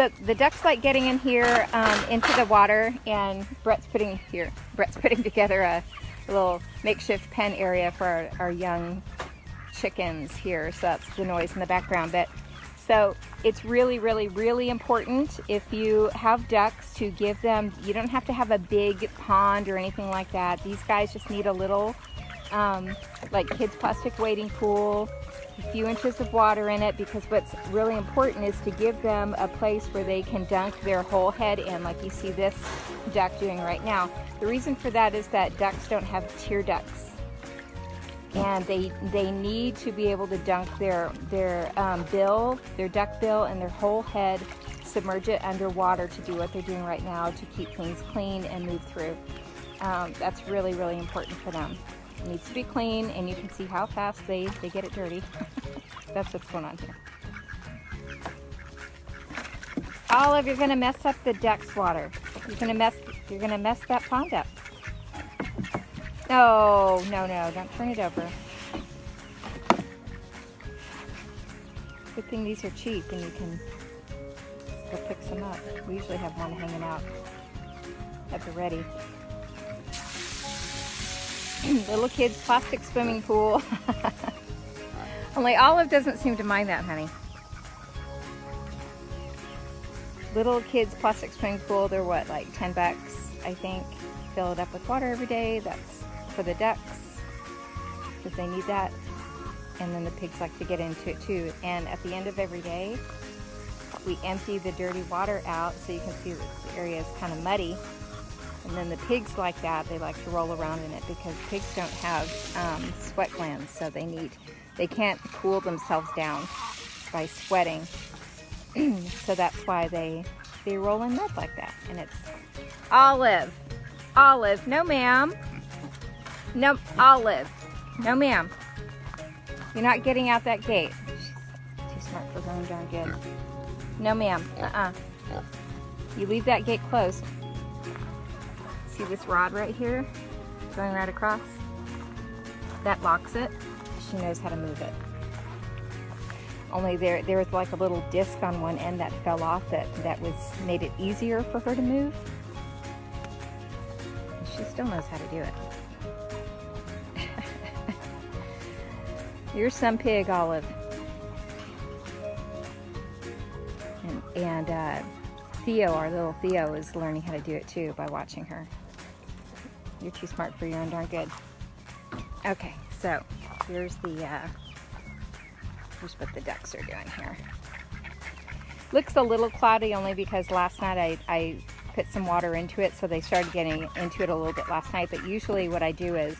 So the ducks like getting in here into the water, and Brett's putting together a little makeshift pen area for our young chickens here. So that's the noise in the background. But so it's really, really, really important if you have ducks to give them, you don't have to have a big pond or anything like that. These guys just need a little like kids' plastic wading pool, a few inches of water in it, because what's really important is to give them a place where they can dunk their whole head in, like you see this duck doing right now. The reason for that is that ducks don't have tear ducts, and they need to be able to dunk their bill, their duck bill, and their whole head, submerge it underwater to do what they're doing right now, to keep things clean and move through. That's really, really important for them. It needs to be clean, and you can see how fast they get it dirty. That's what's going on here. Olive, you're gonna mess up the duck's water. You're gonna mess that pond up. No, no, no, don't turn it over. Good thing these are cheap and you can go pick some up. We usually have one hanging out at the ready. Little kids' plastic swimming pool. Only Olive doesn't seem to mind that, honey. Little kids' plastic swimming pool, they're what, like 10 bucks, I think. Fill it up with water every day. That's for the ducks, because they need that. And then the pigs like to get into it too. And at the end of every day, we empty the dirty water out, so you can see that the area is kind of muddy. And then the pigs like that, they like to roll around in it, because pigs don't have sweat glands, so they can't cool themselves down by sweating. So that's why they roll in mud like that. And it's Olive, Olive, no ma'am, no, Olive, no ma'am, you're not getting out that gate. She's too smart for her own darn good. No ma'am, you leave that gate closed. See this rod right here going right across? That locks it. She knows how to move it. Only there was like a little disc on one end that fell off that made it easier for her to move. And she still knows how to do it. You're some pig, Olive. And Theo, our little Theo, is learning how to do it too by watching her. You're too smart for your own darn good. Okay, so here's what the ducks are doing here. Looks a little cloudy only because last night I put some water into it, so they started getting into it a little bit last night. But usually what I do is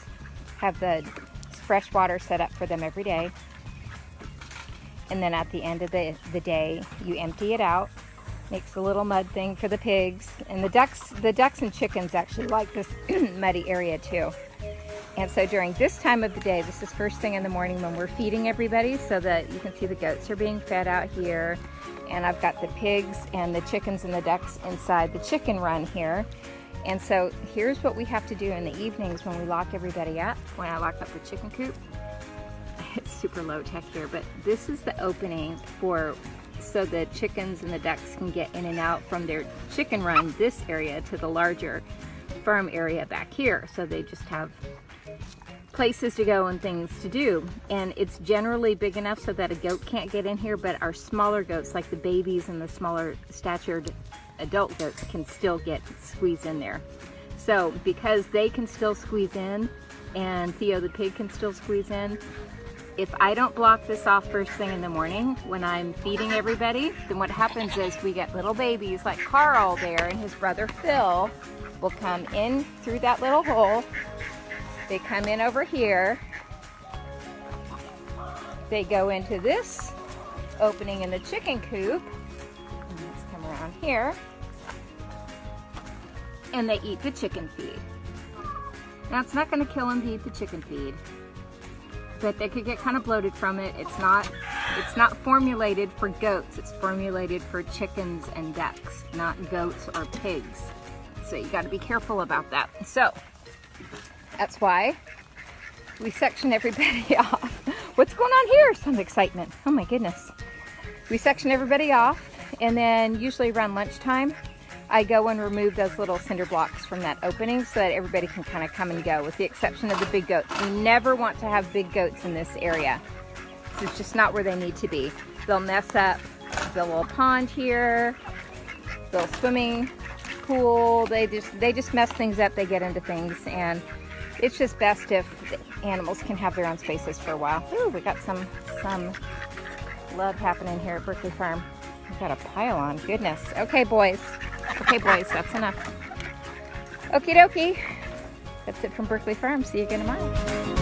have the fresh water set up for them every day. And then at the end of the day, you empty it out. Makes a little mud thing for the pigs. And the ducks and chickens actually like this muddy area too. And so during this time of the day, this is first thing in the morning when we're feeding everybody, so that you can see the goats are being fed out here. And I've got the pigs and the chickens and the ducks inside the chicken run here. And so here's what we have to do in the evenings when we lock everybody up, when I lock up the chicken coop. It's super low tech here, but this is the opening so the chickens and the ducks can get in and out from their chicken run, this area, to the larger farm area back here. So they just have places to go and things to do. And it's generally big enough so that a goat can't get in here, but our smaller goats, like the babies and the smaller statured adult goats, can still squeeze in there. So because they can still squeeze in, and Theo the pig can still squeeze in, if I don't block this off first thing in the morning when I'm feeding everybody, then what happens is we get little babies like Carl there, and his brother Phil will come in through that little hole. They come in over here. They go into this opening in the chicken coop. And let's come around here. And they eat the chicken feed. Now it's not going to kill them to eat the chicken feed, but they could get kind of bloated from it. It's not formulated for goats. It's formulated for chickens and ducks, not goats or pigs. So you got to be careful about that. So that's why we section everybody off. What's going on here? Some excitement. Oh my goodness. We section everybody off, And then usually around lunchtime, I go and remove those little cinder blocks from that opening so that everybody can kind of come and go, with the exception of the big goats. We never want to have big goats in this area. It's just not where they need to be. They'll mess up the little pond here, the little swimming pool. They just mess things up. They get into things, and it's just best if the animals can have their own spaces for a while. Ooh, we got some love happening here at Berkeley Farm. We got a pile on. Goodness. Okay, boys. Okay, boys. That's enough. Okie dokie. That's it from Berkeley Farm. See you again tomorrow.